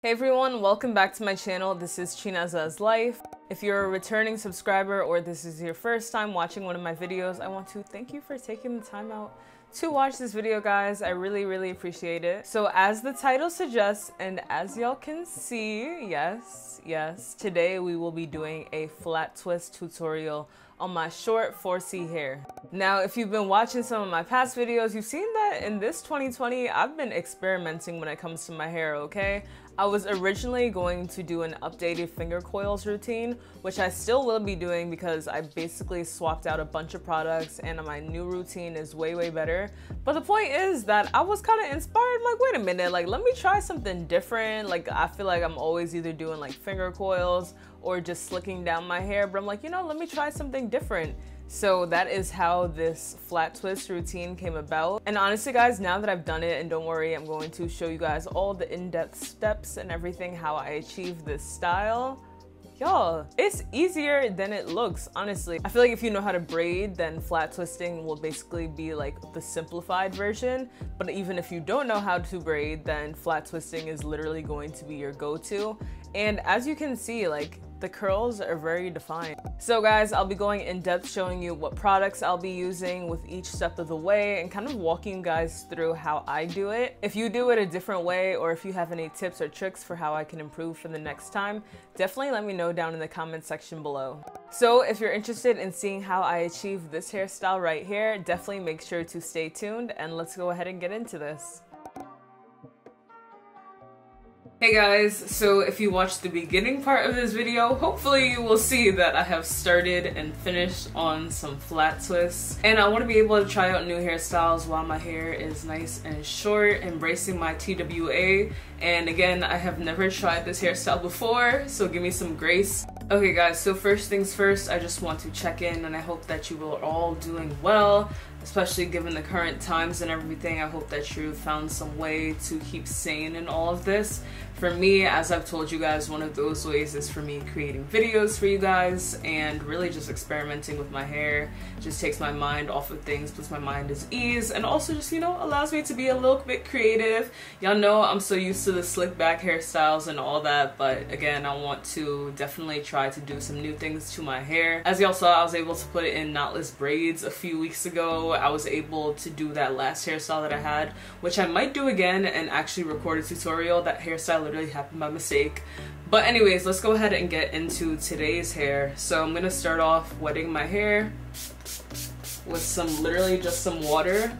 Hey everyone, welcome back to my channel. This is Chinaza's Life. If you're a returning subscriber or this is your first time watching one of my videos, I want to thank you for taking the time out to watch this video, guys. I really appreciate it. So as the title suggests, and as y'all can see, yes, today we will be doing a flat twist tutorial on my short 4C hair. Now, if you've been watching some of my past videos, you've seen that in this 2020, I've been experimenting when it comes to my hair, okay? I was originally going to do an updated finger coils routine, which I still will be doing because I basically swapped out a bunch of products and my new routine is way better. But the point is that I was kind of inspired, like, wait a minute, like, let me try something different. Like, I feel like I'm always either doing like finger coils or just slicking down my hair, but I'm like, you know, let me try something different. So that is how this flat twist routine came about. And honestly, guys, now that I've done it, and don't worry, I'm going to show you guys all the in-depth steps and everything, how I achieve this style. Y'all, it's easier than it looks, honestly. I feel like if you know how to braid, then flat twisting will basically be like the simplified version. But even if you don't know how to braid, then flat twisting is literally going to be your go-to. And as you can see, like, the curls are very defined. So guys, I'll be going in depth showing you what products I'll be using with each step of the way and kind of walking you guys through how I do it. If you do it a different way, or if you have any tips or tricks for how I can improve for the next time, definitely let me know down in the comment section below. So if you're interested in seeing how I achieve this hairstyle right here, definitely make sure to stay tuned and let's go ahead and get into this. Hey guys, so if you watched the beginning part of this video, hopefully you will see that I have started and finished on some flat twists. And I want to be able to try out new hairstyles while my hair is nice and short, embracing my TWA. And again, I have never tried this hairstyle before, so give me some grace. Okay guys, so first things first, I just want to check in and I hope that you are all doing well, especially given the current times and everything. I hope that you found some way to keep sane in all of this. For me, as I've told you guys, one of those ways is for me creating videos for you guys and really just experimenting with my hair. Just takes my mind off of things, puts my mind at ease, and also just, you know, allows me to be a little bit creative. Y'all know I'm so used to the slick back hairstyles and all that, but again, I want to definitely try to do some new things to my hair. As y'all saw, I was able to put it in knotless braids a few weeks ago. I was able to do that last hairstyle that I had, which I might do again and actually record a tutorial. That hairstyle literally happened by mistake. But anyways, let's go ahead and get into today's hair. So I'm gonna start off wetting my hair with literally just some water.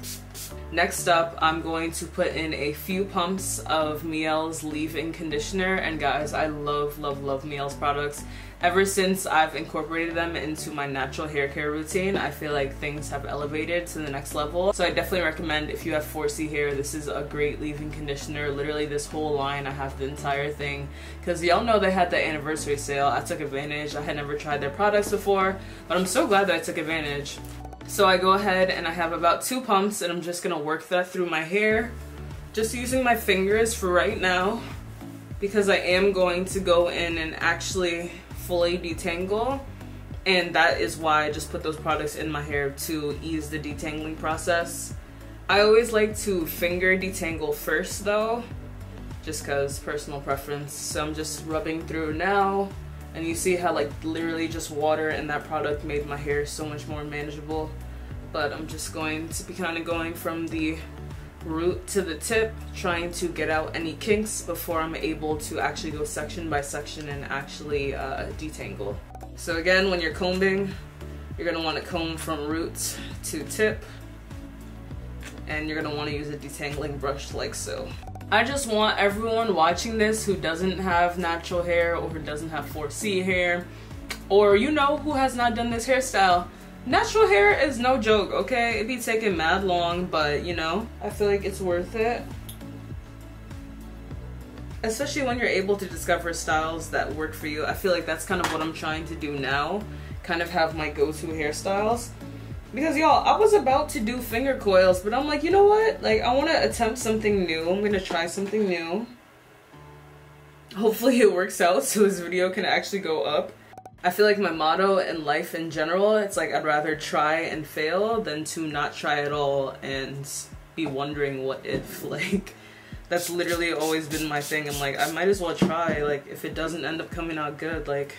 Next up, I'm going to put in a few pumps of Miele's leave-in conditioner. And guys, I love Miele's products. Ever since I've incorporated them into my natural hair care routine, I feel like things have elevated to the next level. So I definitely recommend, if you have 4C hair, this is a great leave-in conditioner. Literally this whole line, I have the entire thing. Because y'all know they had the anniversary sale. I took advantage. I had never tried their products before, but I'm so glad that I took advantage. So I go ahead and I have about 2 pumps and I'm just gonna work that through my hair. Just using my fingers for right now, because I am going to go in and actually fully detangle, and that is why I just put those products in my hair to ease the detangling process. I always like to finger detangle first though, just cause personal preference. So I'm just rubbing through now, and you see how like literally just water and that product made my hair so much more manageable. But I'm just going to be kind of going from the root to the tip, trying to get out any kinks before I'm able to actually go section by section and actually detangle. So again, when you're combing, you're gonna want to comb from root to tip, and you're gonna want to use a detangling brush like so. I just want everyone watching this who doesn't have natural hair or who doesn't have 4C hair, or you know, who has not done this hairstyle. Natural hair is no joke, okay? It be taking mad long, but you know, I feel like it's worth it. Especially when you're able to discover styles that work for you. I feel like that's kind of what I'm trying to do now. Kind of have my go-to hairstyles. Because y'all, I was about to do finger coils, but I'm like, you know what? Like, I want to attempt something new. I'm gonna try something new. Hopefully it works out so this video can actually go up. I feel like my motto in life in general, it's like I'd rather try and fail than to not try at all and be wondering what if, like, That's literally always been my thing. I'm like, I might as well try. Like, if it doesn't end up coming out good, like,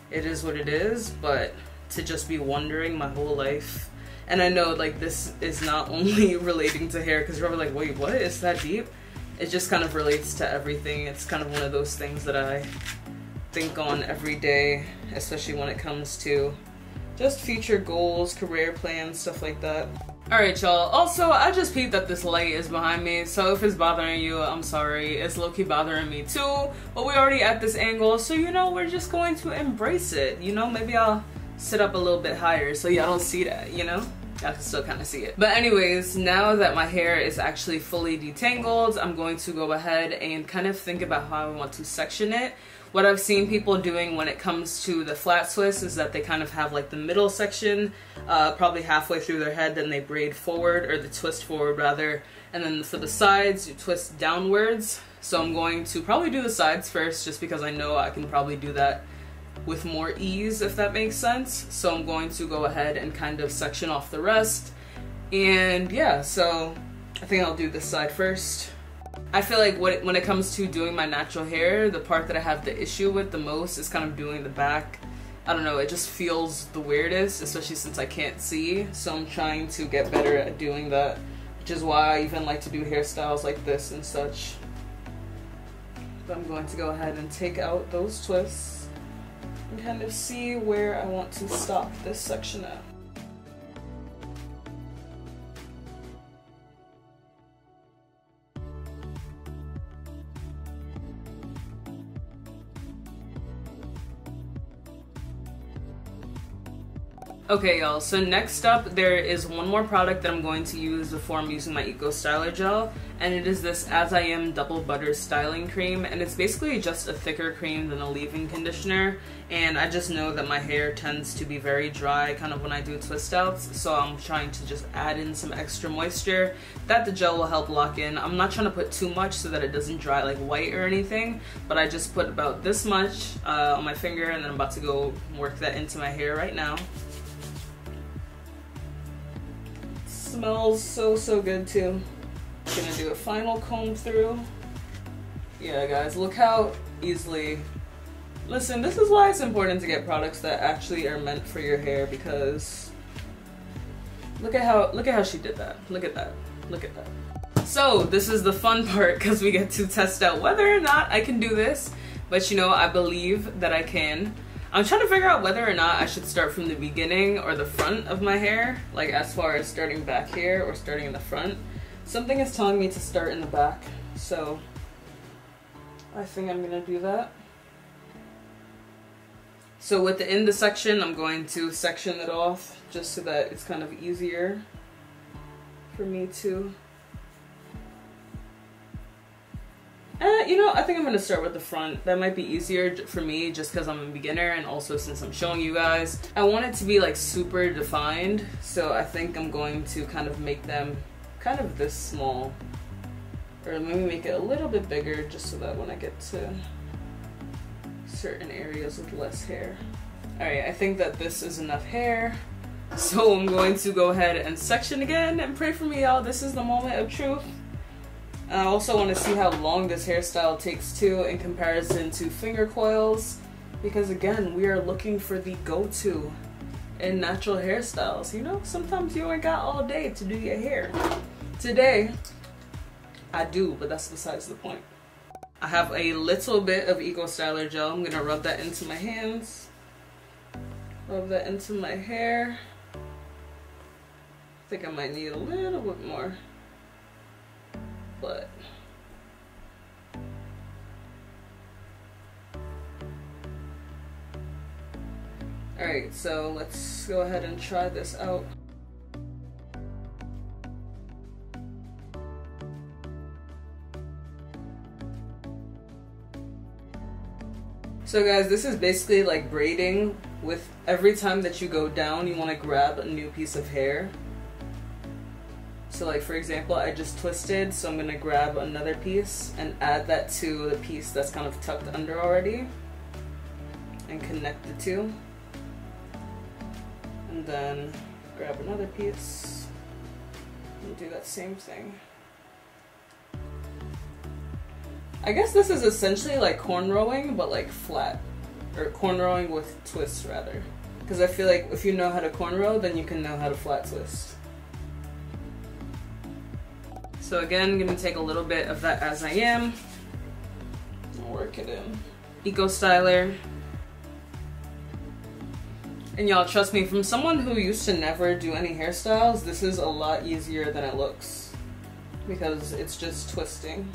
it is what it is. But to just be wondering my whole life. And I know, like, this is not only relating to hair, because you're probably like, wait, what? It's that deep? It just kind of relates to everything. It's kind of one of those things that I think on every day, especially when it comes to just future goals, career plans, stuff like that. Alright, y'all. Also, I just peeped that this light is behind me, so if it's bothering you, I'm sorry. It's low-key bothering me too, but we're already at this angle, so you know, we're just going to embrace it. You know, maybe I'll sit up a little bit higher so y'all don't see that, you know? Y'all can still kind of see it. But anyways, now that my hair is actually fully detangled, I'm going to go ahead and kind of think about how I want to section it. What I've seen people doing when it comes to the flat twist is that they kind of have like the middle section probably halfway through their head, then they braid forward, or the twist forward rather, and then for the sides you twist downwards. So I'm going to probably do the sides first, just because I know I can probably do that with more ease, if that makes sense. So I'm going to go ahead and kind of section off the rest. And yeah, so I think I'll do this side first. I feel like when it comes to doing my natural hair, the part that I have the issue with the most is kind of doing the back. I don't know, it just feels the weirdest, especially since I can't see. So I'm trying to get better at doing that, which is why I even like to do hairstyles like this and such. But I'm going to go ahead and take out those twists and kind of see where I want to stop this section at. Okay, y'all, so next up there is one more product that I'm going to use before I'm using my Eco Styler gel, and it is this As I Am Double Butter Styling Cream, and it's basically just a thicker cream than a leave-in conditioner. And I just know that my hair tends to be very dry kind of when I do twist outs, so I'm trying to just add in some extra moisture that the gel will help lock in. I'm not trying to put too much so that it doesn't dry like white or anything, but I just put about this much on my finger, and then I'm about to go work that into my hair right now. Smells so good too. Gonna do a final comb through. Yeah guys, look how easily, listen, this is why it's important to get products that actually are meant for your hair, because look at how she did that. Look at that. Look at that. So this is the fun part, because we get to test out whether or not I can do this, but you know, I believe that I can. I'm trying to figure out whether or not I should start from the beginning or the front of my hair, like as far as starting back here or starting in the front. Something is telling me to start in the back, so I think I'm gonna do that. So within the section, I'm going to section it off just so that it's kind of easier for me to. You know, I think I'm going to start with the front. That might be easier for me just because I'm a beginner, and also since I'm showing you guys. I want it to be like super defined, so I think I'm going to kind of make them kind of this small. Or maybe make it a little bit bigger just so that when I get to certain areas with less hair. Alright, I think that this is enough hair. So I'm going to go ahead and section again, and pray for me, y'all. This is the moment of truth. And I also want to see how long this hairstyle takes too in comparison to finger coils, because again, we are looking for the go-to in natural hairstyles. You know, sometimes you ain't got all day to do your hair. Today, I do, but that's besides the point. I have a little bit of Eco Styler gel. I'm gonna rub that into my hands. Rub that into my hair. I think I might need a little bit more. But alright, so let's go ahead and try this out. So guys, this is basically like braiding. With every time that you go down, you want to grab a new piece of hair. So like for example, I just twisted, so I'm gonna grab another piece and add that to the piece that's kind of tucked under already and connect the two. And then grab another piece and do that same thing. I guess this is essentially like cornrowing, but like flat. Or cornrowing with twists, rather. Because I feel like if you know how to cornrow, then you can know how to flat twist. So again, I'm gonna take a little bit of that As I Am and work it in. Eco Styler. And y'all, trust me, from someone who used to never do any hairstyles, this is a lot easier than it looks. Because it's just twisting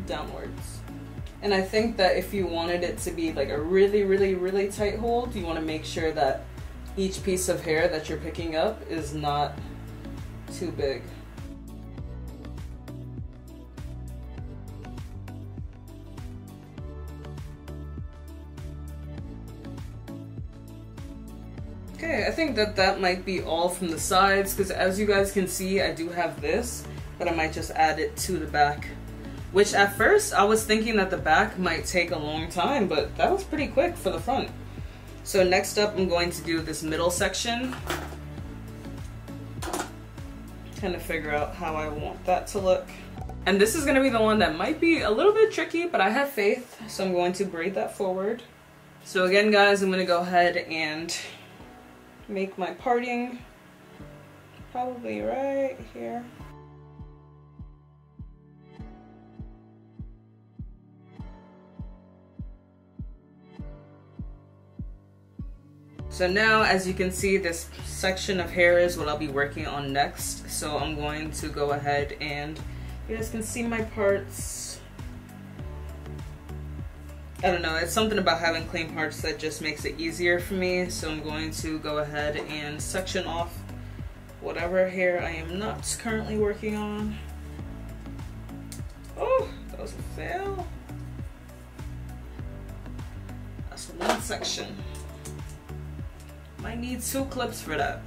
downwards. And I think that if you wanted it to be like a really, really, really tight hold, you want to make sure that each piece of hair that you're picking up is not too big. Okay, I think that that might be all from the sides, because as you guys can see, I do have this, but I might just add it to the back. Which at first, I was thinking that the back might take a long time, but that was pretty quick for the front. So next up, I'm going to do this middle section. Kind of figure out how I want that to look. And this is gonna be the one that might be a little bit tricky, but I have faith, so I'm going to braid that forward. So again, guys, I'm gonna go ahead and make my parting probably right here. So now, as you can see, this section of hair is what I'll be working on next. So I'm going to go ahead and you guys can see my parts. I don't know, it's something about having clean parts that just makes it easier for me. So I'm going to go ahead and section off whatever hair I am not currently working on. Oh, that was a fail. That's one section. Might need 2 clips for that.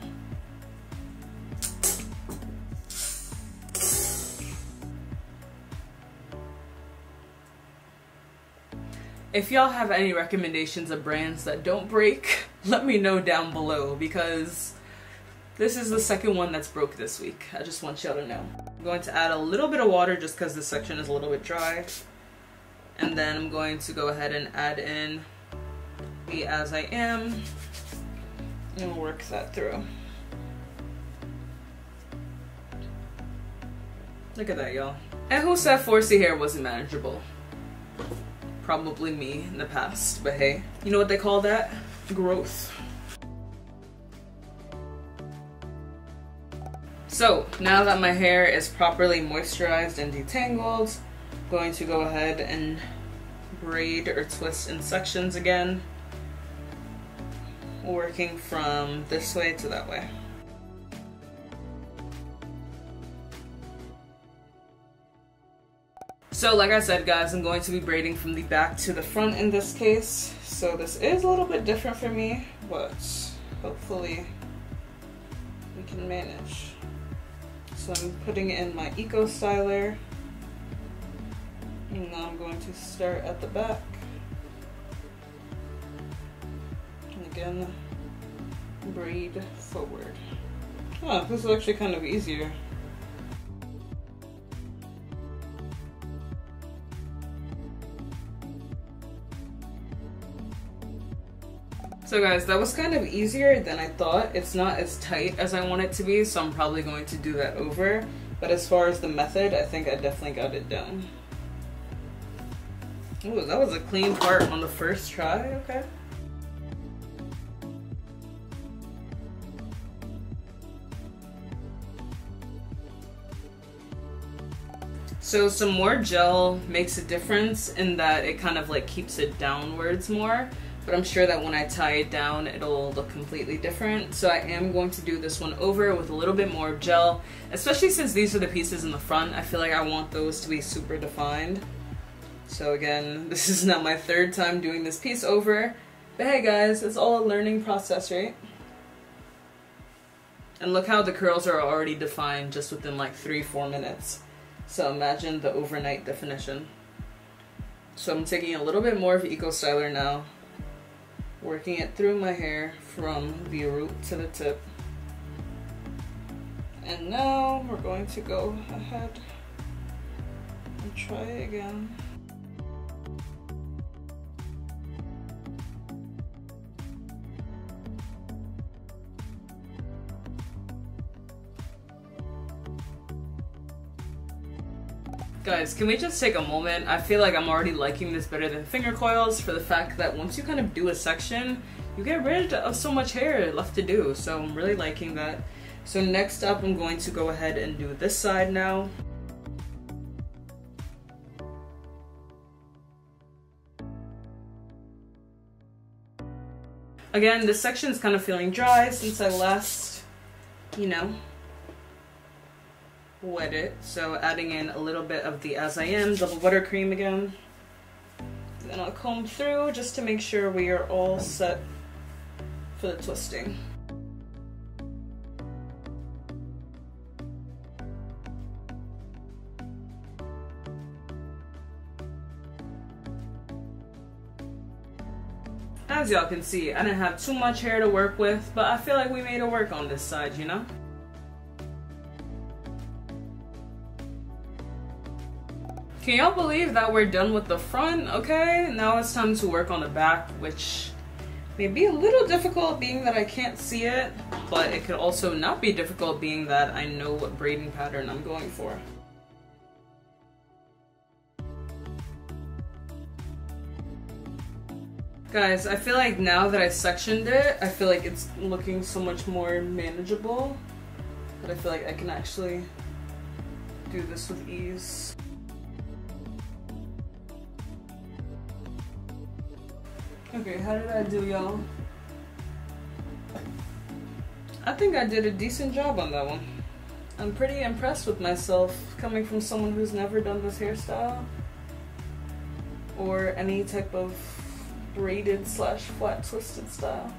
If y'all have any recommendations of brands that don't break, let me know down below, because this is the second one that's broke this week. I just want y'all to know. I'm going to add a little bit of water just because this section is a little bit dry. And then I'm going to go ahead and add in the As I Am and work that through. Look at that, y'all. And who said 4C hair wasn't manageable? Probably me in the past, but hey, you know what they call that? Growth. So now that my hair is properly moisturized and detangled, I'm going to go ahead and braid or twist in sections again, working from this way to that way. So like I said, guys, I'm going to be braiding from the back to the front in this case. So this is a little bit different for me, but hopefully we can manage. So I'm putting in my Eco Styler, and now I'm going to start at the back. And again, braid forward. Oh, this is actually kind of easier. So guys, that was kind of easier than I thought. It's not as tight as I want it to be, so I'm probably going to do that over. But as far as the method, I think I definitely got it down. Ooh, that was a clean part on the first try, okay. So some more gel makes a difference in that it kind of like keeps it downwards more. But I'm sure that when I tie it down, it'll look completely different. So I am going to do this one over with a little bit more gel, especially since these are the pieces in the front. I feel like I want those to be super defined. So again, this is now my 3rd time doing this piece over. But hey guys, it's all a learning process, right? And look how the curls are already defined just within like 3-4 minutes. So imagine the overnight definition. So I'm taking a little bit more of Eco Styler now, working it through my hair from the root to the tip. And now we're going to go ahead and try again. Guys, can we just take a moment? I feel like I'm already liking this better than finger coils for the fact that once you kind of do a section, you get rid of so much hair left to do. So I'm really liking that. So next up, I'm going to go ahead and do this side now. Again, this section is kind of feeling dry since I last, you know, wet it. So adding in a little bit of the As I Am double buttercream again. Then I'll comb through just to make sure we are all set for the twisting. As y'all can see, I didn't have too much hair to work with, but I feel like we made it work on this side, you know? Can y'all believe that we're done with the front? Okay, now it's time to work on the back, which may be a little difficult being that I can't see it, but it could also not be difficult being that I know what braiding pattern I'm going for. Guys, I feel like now that I sectioned it, I feel like it's looking so much more manageable. But I feel like I can actually do this with ease. Okay, how did I do, y'all? I think I did a decent job on that one. I'm pretty impressed with myself coming from someone who's never done this hairstyle or any type of braided / flat twisted style.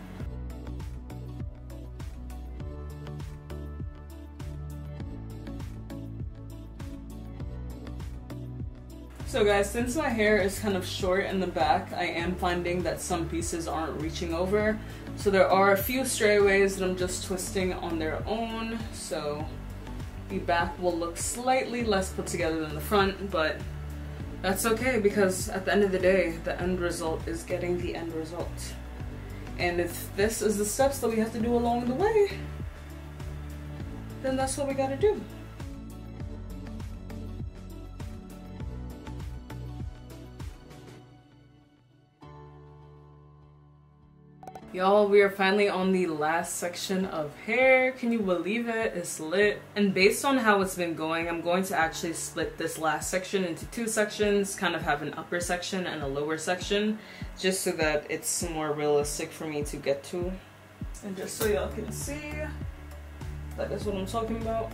So guys, since my hair is kind of short in the back, I am finding that some pieces aren't reaching over. So there are a few strayaways that I'm just twisting on their own. So the back will look slightly less put together than the front, but that's okay because at the end of the day, the end result is getting the end result. And if this is the steps that we have to do along the way, then that's what we gotta do. Y'all, we are finally on the last section of hair. Can you believe it? It's lit. And based on how it's been going, I'm going to actually split this last section into 2 sections, kind of have an upper section and a lower section, just so that it's more realistic for me to get to. And just so y'all can see, that is what I'm talking about.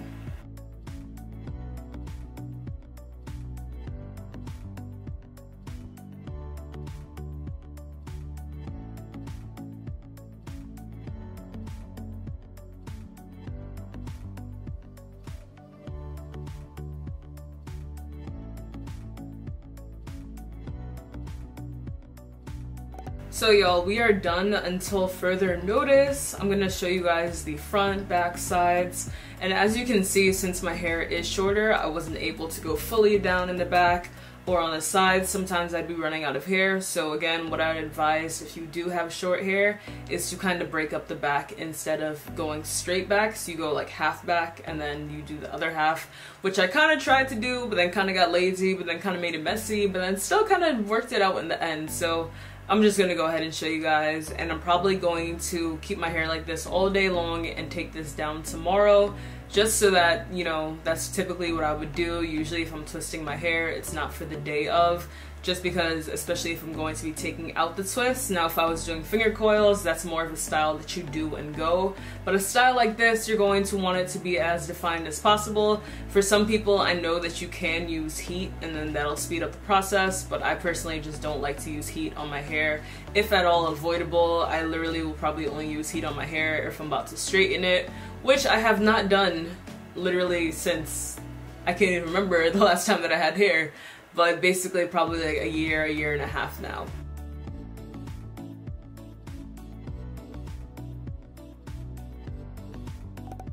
So y'all, we are done until further notice. I'm gonna show you guys the front, back, sides. And as you can see, since my hair is shorter, I wasn't able to go fully down in the back or on the sides. Sometimes I'd be running out of hair. So again, what I would advise if you do have short hair is to kind of break up the back instead of going straight back. So you go like half back and then you do the other half, which I kind of tried to do, but then kind of got lazy, but then kind of made it messy, but then still kind of worked it out in the end. So I'm just gonna go ahead and show you guys, and I'm probably going to keep my hair like this all day long and take this down tomorrow, just so that, you know, that's typically what I would do. Usually if I'm twisting my hair, it's not for the day of, just because, especially if I'm going to be taking out the twist. Now if I was doing finger coils, that's more of a style that you do and go, but a style like this, you're going to want it to be as defined as possible. For some people, I know that you can use heat and then that'll speed up the process, but I personally just don't like to use heat on my hair. If at all avoidable, I literally will probably only use heat on my hair if I'm about to straighten it, which I have not done literally since I can't even remember the last time that I had hair. But basically probably like a year and a half now.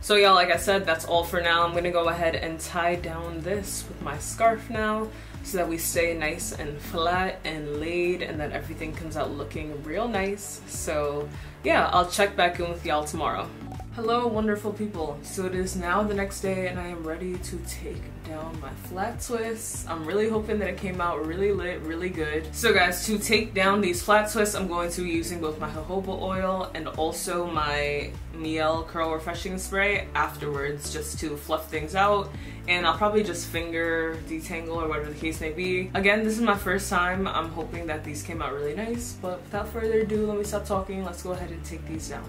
So y'all, like I said, that's all for now. I'm gonna go ahead and tie down this with my scarf now so that we stay nice and flat and laid and that everything comes out looking real nice. So yeah, I'll check back in with y'all tomorrow. Hello wonderful people. So it is now the next day and I am ready to take down my flat twists. I'm really hoping that it came out really lit, really good. So guys, to take down these flat twists, I'm going to be using both my jojoba oil and also my Miel curl refreshing spray afterwards, just to fluff things out. And I'll probably just finger detangle or whatever the case may be. Again, this is my first time. I'm hoping that these came out really nice, but without further ado, let me stop talking. Let's go ahead and take these down.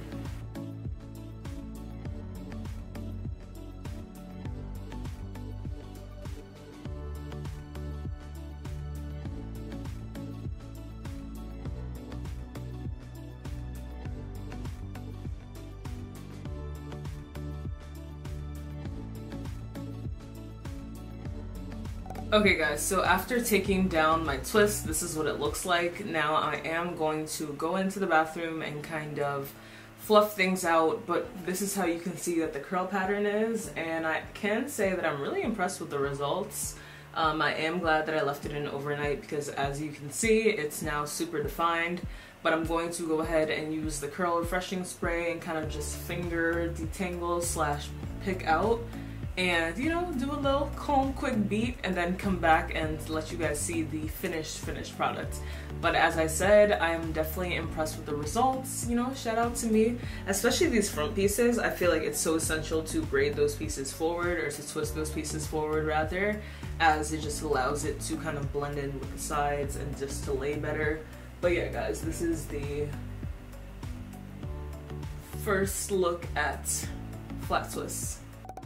Okay guys, so after taking down my twist, this is what it looks like. Now I am going to go into the bathroom and kind of fluff things out, but this is how you can see that the curl pattern is, and I can say that I'm really impressed with the results. I am glad that I left it in overnight because as you can see, it's now super defined, but I'm going to go ahead and use the curl refreshing spray and kind of just finger detangle slash pick out. And you know, do a little calm quick beat and then come back and let you guys see the finished product. But as I said, I'm definitely impressed with the results. You know, shout out to me, especially these front pieces. I feel like it's so essential to braid those pieces forward, or to twist those pieces forward rather, as it just allows it to kind of blend in with the sides and just to lay better. But yeah guys, this is the first look at flat twists.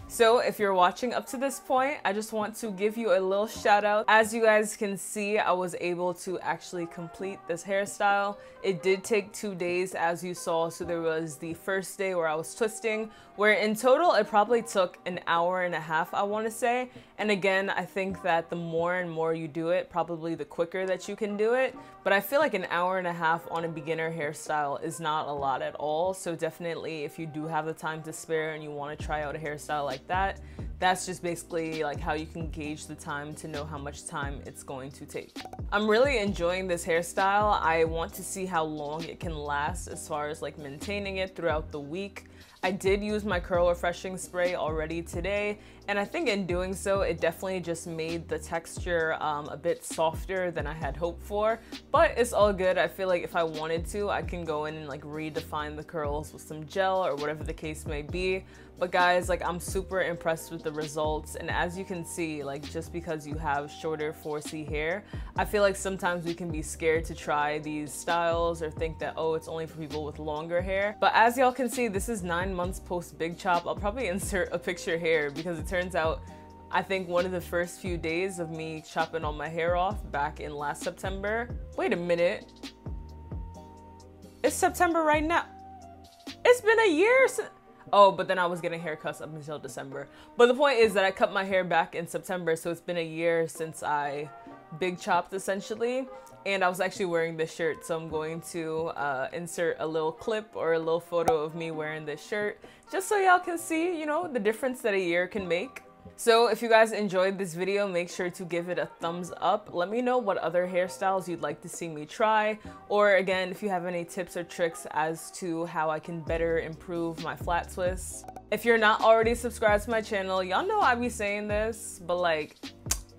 So if you're watching up to this point, I just want to give you a little shout out. As you guys can see, I was able to actually complete this hairstyle. It did take 2 days, as you saw. So there was the first day where I was twisting, where in total it probably took an hour and a half, I want to say. And again, I think that the more and more you do it, probably the quicker that you can do it. But I feel like an hour and a half on a beginner hairstyle is not a lot at all. So definitely, if you do have the time to spare and you want to try out a hairstyle like that, that's just basically like how you can gauge the time to know how much time it's going to take. I'm really enjoying this hairstyle. I want to see how long it can last as far as like maintaining it throughout the week. I did use my curl refreshing spray already today, and I think in doing so, it definitely just made the texture a bit softer than I had hoped for, but it's all good. I feel like if I wanted to, I can go in and like redefine the curls with some gel or whatever the case may be. But guys, like, I'm super impressed with the results, and as you can see, like, just because you have shorter 4C hair, I feel like sometimes we can be scared to try these styles or think that, oh, it's only for people with longer hair. But as y'all can see, this is 9 months post big chop. I'll probably insert a picture here because it turns out I think one of the first few days of me chopping all my hair off back in last September. Wait a minute. It's September right now. It's been a year since. Oh, but then I was getting haircuts up until December. But the point is that I cut my hair back in September, so it's been a year since I big chopped essentially. And I was actually wearing this shirt, so I'm going to insert a little clip or a little photo of me wearing this shirt, just so y'all can see, you know, the difference that a year can make. So if you guys enjoyed this video, make sure to give it a thumbs up. Let me know what other hairstyles you'd like to see me try. Or again, if you have any tips or tricks as to how I can better improve my flat twists. If you're not already subscribed to my channel, y'all know I be saying this, but like,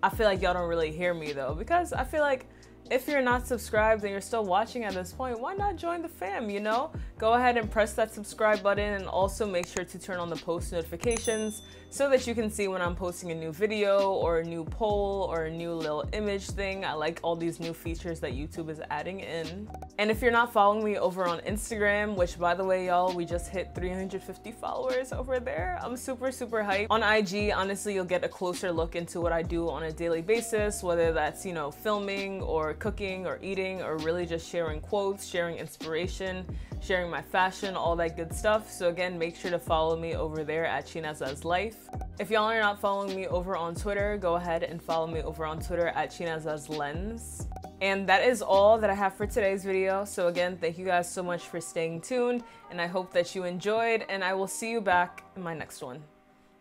I feel like y'all don't really hear me though, because I feel like if you're not subscribed and you're still watching at this point, why not join the fam, you know? Go ahead and press that subscribe button, and also make sure to turn on the post notifications so that you can see when I'm posting a new video or a new poll or a new little image thing. I like all these new features that YouTube is adding in. And if you're not following me over on Instagram, which by the way, y'all, we just hit 350 followers over there. I'm super hyped. On IG, honestly, you'll get a closer look into what I do on a daily basis, whether that's, you know, filming or cooking or eating, or really just sharing quotes, sharing inspiration, sharing my fashion, all that good stuff. So again, make sure to follow me over there at Chinaza's Life. If y'all are not following me over on Twitter, go ahead and follow me over on Twitter at Chinaza's Lens. And that is all that I have for today's video. So again, thank you guys so much for staying tuned, and I hope that you enjoyed, and I will see you back in my next one.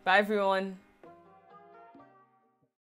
Bye everyone.